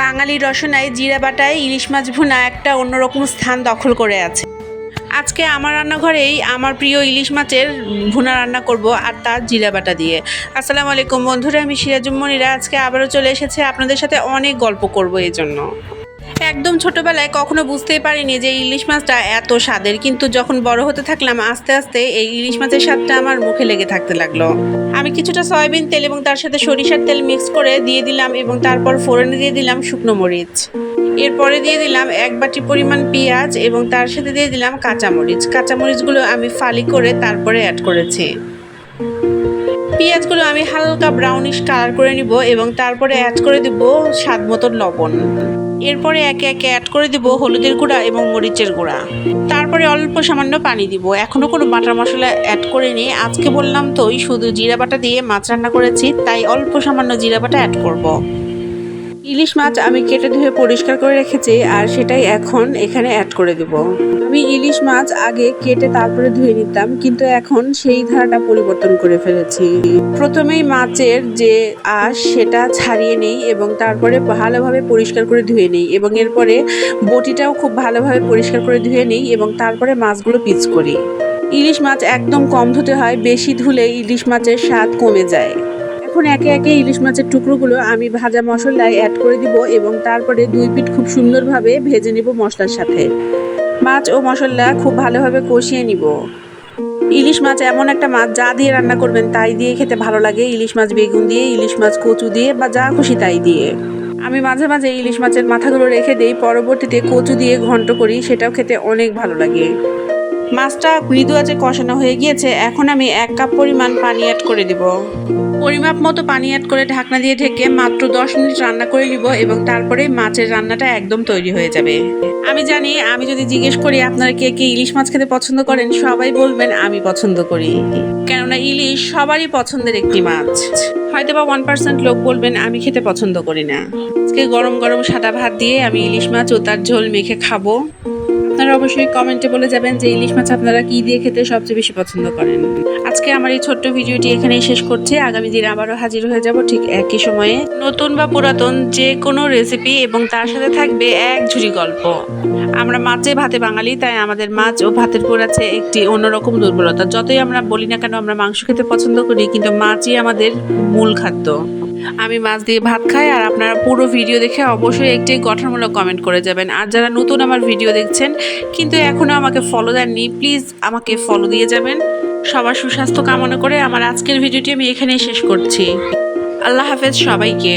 বাঙালি রসনায় জিরা বাটায় ইলিশ মাছ ভুনা একটা অন্যরকম স্থান দখল করে আছে। আজকে আমার রান্নাঘরেই আমার প্রিয় ইলিশ মাছের ভুনা রান্না করব, আর তার জিরা বাটা দিয়ে। আসসালামু আলাইকুম বন্ধুরা, আমি সিরাজুম মনিরা আজকে আবারও চলে এসেছে আপনাদের সাথে অনেক গল্প করব। এই জন্য একদম ছোটবেলায় কখনো বুঝতেই পারিনি যে ইলিশ মাছটা এত স্বাদের, কিন্তু যখন বড় হতে থাকলাম আস্তে আস্তে এই ইলিশ মাছের স্বাদটা আমার মুখে লেগে থাকতে লাগলো। আমি কিছুটা সয়াবিন তেল এবং তার সাথে সরিষার তেল মিক্স করে দিয়ে দিলাম এবং তারপর ফোড়নে দিয়ে দিলাম শুকনো মরিচ। এরপরে দিয়ে দিলাম 1 বাটি পরিমাণ পেঁয়াজ এবং তার সাথে দিয়ে দিলাম কাঁচামরিচ। কাঁচামরিচগুলো আমি ফালি করে তারপরে অ্যাড করেছি। পেঁয়াজগুলো আমি হালকা ব্রাউনিশ কালার করে নিব এবং তারপরে অ্যাড করে দেব স্বাদ মতো লবণ। এরপরে একে একে অ্যাড করে দিব হলুদের গুঁড়া এবং মরিচের গুঁড়া। তারপরে অল্প সামান্য পানি দিব। এখনও কোনো বাটার মশলা অ্যাড করিনি, আজকে বললাম তো শুধু জিরা বাটা দিয়ে মাছ রান্না করেছি, তাই অল্প সামান্য জিরা বাটা অ্যাড করব। ইলিশ মাছ আমি কেটে ধুয়ে পরিষ্কার করে রেখেছি, আর সেটাই এখন এখানে অ্যাড করে দেব। আমি ইলিশ মাছ আগে কেটে তারপরে ধুয়ে নিতাম, কিন্তু এখন সেই ধারাটা পরিবর্তন করে ফেলেছি। প্রথমেই মাছের যে আঁশ সেটা ছাড়িয়ে নেই এবং তারপরে ভালোভাবে পরিষ্কার করে ধুয়ে নেই এবং এরপরে বটিটাও খুব ভালোভাবে পরিষ্কার করে ধুয়ে নেই এবং তারপরে মাছগুলো পিস করি। ইলিশ মাছ একদম কম ধুতে হয়, বেশি ধুলে ইলিশ মাছের স্বাদ কমে যায়। এখন একে একে ইলিশ মাছের টুকরোগুলো আমি ভাজা মশলায় অ্যাড করে দিব এবং তারপরে 2 পিঠ খুব সুন্দরভাবে ভেজে নিব মশলার সাথে। মাছ ও মশলা খুব ভালোভাবে কষিয়ে নিব। ইলিশ মাছ এমন একটা মাছ যা দিয়ে রান্না করবেন তাই দিয়ে খেতে ভালো লাগে। ইলিশ মাছ বেগুন দিয়ে, ইলিশ মাছ কচু দিয়ে বা যা খুশি তাই দিয়ে। আমি মাঝে মাঝে ইলিশ মাছের মাথাগুলো রেখে দিই, পরবর্তীতে কচু দিয়ে ঘন্ট করি, সেটাও খেতে অনেক ভালো লাগে। মাছটা মৃদু আঁচে কষানো হয়ে গিয়েছে, এখন আমি 1 কাপ পরিমাণ পানি অ্যাড করে দিব। পরিমাপ মতো পানি অ্যাড করে ঢাকনা দিয়ে ঢেকে মাত্র 10 মিনিট রান্না করে নিব এবং তারপরে মাছের রান্নাটা একদম তৈরি হয়ে যাবে। আমি জানি আমি যদি জিজ্ঞেস করি আপনারা কে কে ইলিশ মাছ খেতে পছন্দ করেন, সবাই বলবেন আমি পছন্দ করি, কেননা ইলিশ সবারই পছন্দের একটি মাছ। হয়তোবা 1% লোক বলবেন আমি খেতে পছন্দ করি না। আজকে গরম গরম সাদা ভাত দিয়ে আমি ইলিশ মাছ ও তার ঝোল মেখে খাবো। আপনারা অবশ্যই কমেন্টে বলে যাবেন যে ইলিশ মাছ আপনারা কি দিয়ে খেতে সবচেয়ে বেশি পছন্দ করেন। আজকে আমার এই ছোট্ট ভিডিওটি এখানেই শেষ করছি। আগামী দিন আবারও হাজির হয়ে যাব ঠিক একই সময়ে নতুন বা পুরাতন যে কোনো রেসিপি, এবং তার সাথে থাকবে এক ঝুড়ি গল্প। আমরা মাছে ভাতে বাঙালি, তাই আমাদের মাছ ও ভাতের উপর আছে একটি অন্যরকম দুর্বলতা। যতই আমরা বলি না কেন আমরা মাংস খেতে পছন্দ করি, কিন্তু মাছই আমাদের মূল খাদ্য। আমি মাছ দিয়ে ভাত খাই, আর আপনারা পুরো ভিডিও দেখে অবশ্যই একটি গঠনমূলক কমেন্ট করে যাবেন। আর যারা নতুন আমার ভিডিও দেখছেন কিন্তু এখনও আমাকে ফলো দেননি, প্লিজ আমাকে ফলো দিয়ে যাবেন। সবার সুস্বাস্থ্য কামনা করে আমার আজকের ভিডিওটি আমি এখানেই শেষ করছি। আল্লাহ হাফেজ সবাইকে।